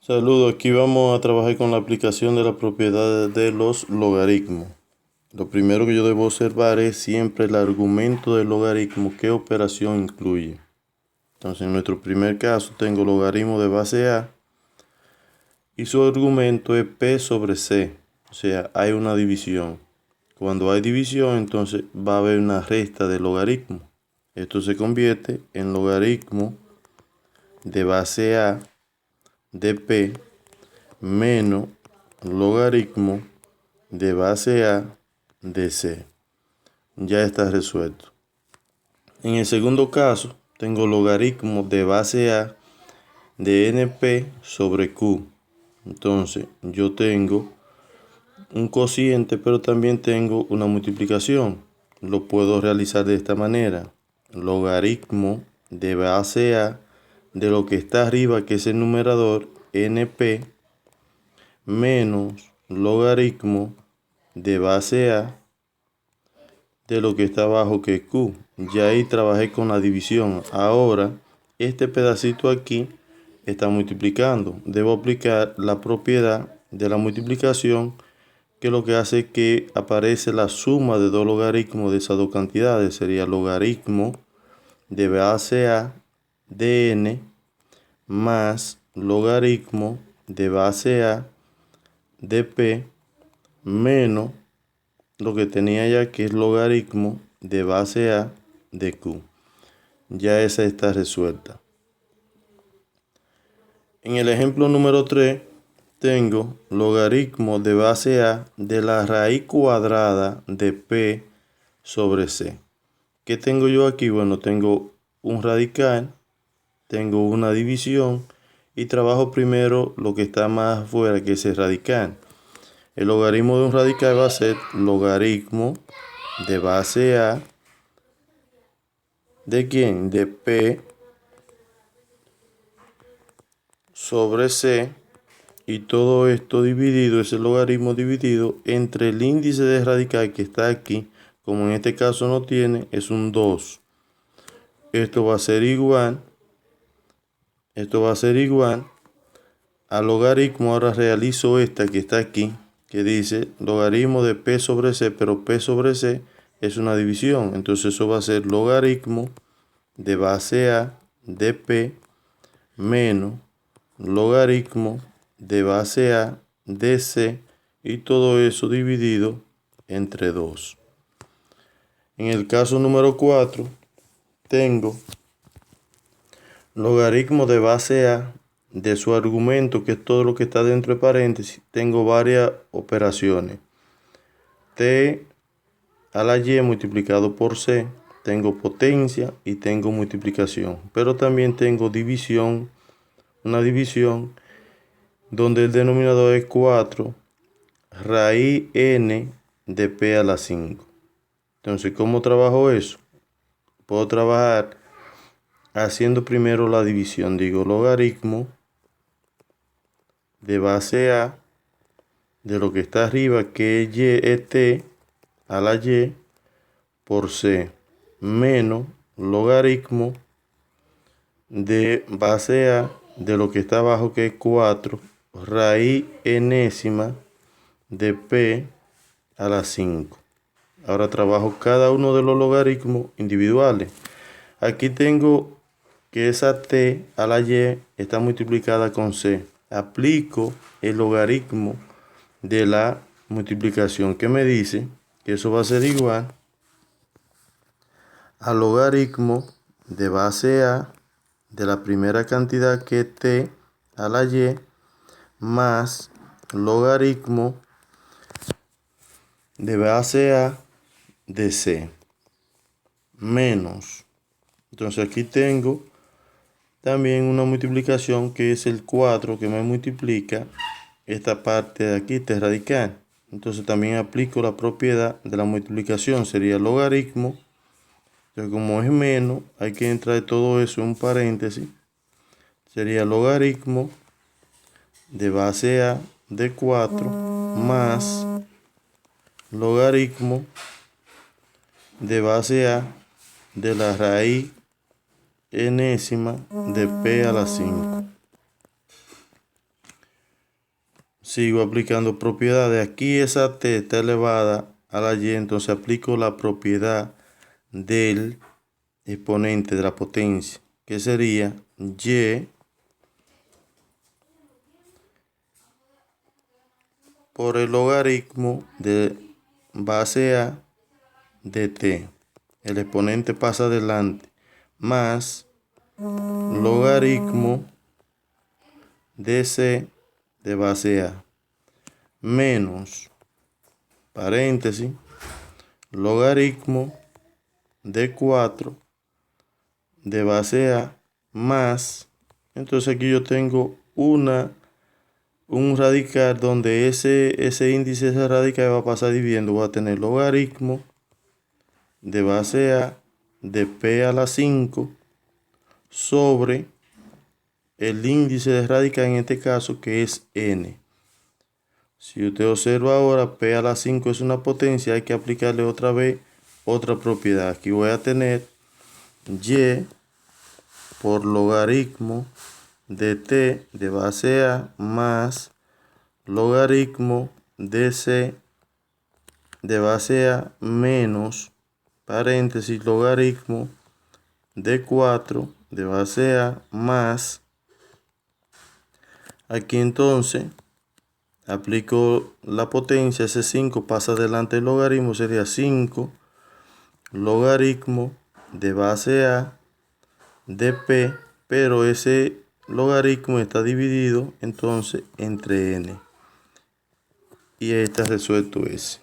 Saludos, aquí vamos a trabajar con la aplicación de las propiedades de los logaritmos. Lo primero que yo debo observar es siempre el argumento del logaritmo, qué operación incluye. Entonces, en nuestro primer caso tengo logaritmo de base A y su argumento es P sobre C, o sea, hay una división. Cuando hay división, entonces va a haber una resta de logaritmo. Esto se convierte en logaritmo de base A de P menos logaritmo de base A de C. Ya está resuelto. En el segundo caso, tengo logaritmo de base A de NP sobre Q. Entonces, yo tengo un cociente, pero también tengo una multiplicación. Lo puedo realizar de esta manera. Logaritmo de base A de lo que está arriba, que es el numerador, NP, menos logaritmo de base A de lo que está abajo, que es Q. Ya ahí trabajé con la división. Ahora, este pedacito aquí está multiplicando. Debo aplicar la propiedad de la multiplicación, que lo que hace es que aparece la suma de dos logaritmos de esas dos cantidades. Sería logaritmo de base A de N más logaritmo de base A de P menos lo que tenía ya, que es logaritmo de base A de Q. Ya esa está resuelta. En el ejemplo número 3 tengo logaritmo de base A de la raíz cuadrada de P sobre C. ¿Qué tengo yo aquí? Bueno, tengo un radical, tengo una división y trabajo primero lo que está más afuera, que es el radical. El logaritmo de un radical va a ser logaritmo de base A ¿de quién? De P sobre C, y todo esto dividido, ese logaritmo dividido entre el índice de radical que está aquí, como en este caso no tiene, es un 2. Esto va a ser igual al logaritmo. Ahora realizo esta que está aquí, que dice logaritmo de P sobre C, pero P sobre C es una división. Entonces eso va a ser logaritmo de base A de P menos logaritmo de base A de C, y todo eso dividido entre 2. En el caso número 4 tengo logaritmo de base A de su argumento, que es todo lo que está dentro de paréntesis. Tengo varias operaciones. T a la Y multiplicado por C. Tengo potencia y tengo multiplicación. Pero también tengo división, una división donde el denominador es 4 raíz n de P a la 5. Entonces, ¿cómo trabajo eso? Puedo trabajar haciendo primero la división. Digo logaritmo de base A de lo que está arriba, que es Y, es T a la Y por C, menos logaritmo de base A de lo que está abajo, que es 4 raíz enésima de P a la 5. Ahora trabajo cada uno de los logaritmos individuales. Aquí tengo que esa T a la Y está multiplicada con C. Aplico el logaritmo de la multiplicación, que me dice que eso va a ser igual al logaritmo de base A de la primera cantidad, que es T a la Y, más logaritmo de base A de C, menos. Entonces aquí tengo también una multiplicación, que es el 4 que me multiplica esta parte de aquí, este radical. Entonces también aplico la propiedad de la multiplicación, sería logaritmo. Entonces, como es menos, hay que entrar todo eso en un paréntesis. Sería logaritmo de base A de 4 más logaritmo de base A de la raíz enésima de P a la 5. Sigo aplicando propiedades. Aquí esa t está elevada a la y, entonces aplico la propiedad del exponente de la potencia, que sería y por el logaritmo de base a de t. El exponente pasa adelante, más logaritmo de c de base a, menos, paréntesis, logaritmo de 4 de base a, más, entonces aquí yo tengo un radical donde ese índice, ese radical va a pasar dividiendo, voy a tener logaritmo de base a de p a la 5 sobre el índice de radical en este caso, que es n. Si usted observa ahora, p a la 5 es una potencia, hay que aplicarle otra vez otra propiedad. Aquí voy a tener y por logaritmo de t de base a más logaritmo de c de base a menos, paréntesis, logaritmo de 4 de base a más. Aquí entonces aplico la potencia, ese 5 pasa adelante el logaritmo, sería 5 logaritmo de base a de p, pero ese logaritmo está dividido entonces entre n. Y ahí está resuelto ese.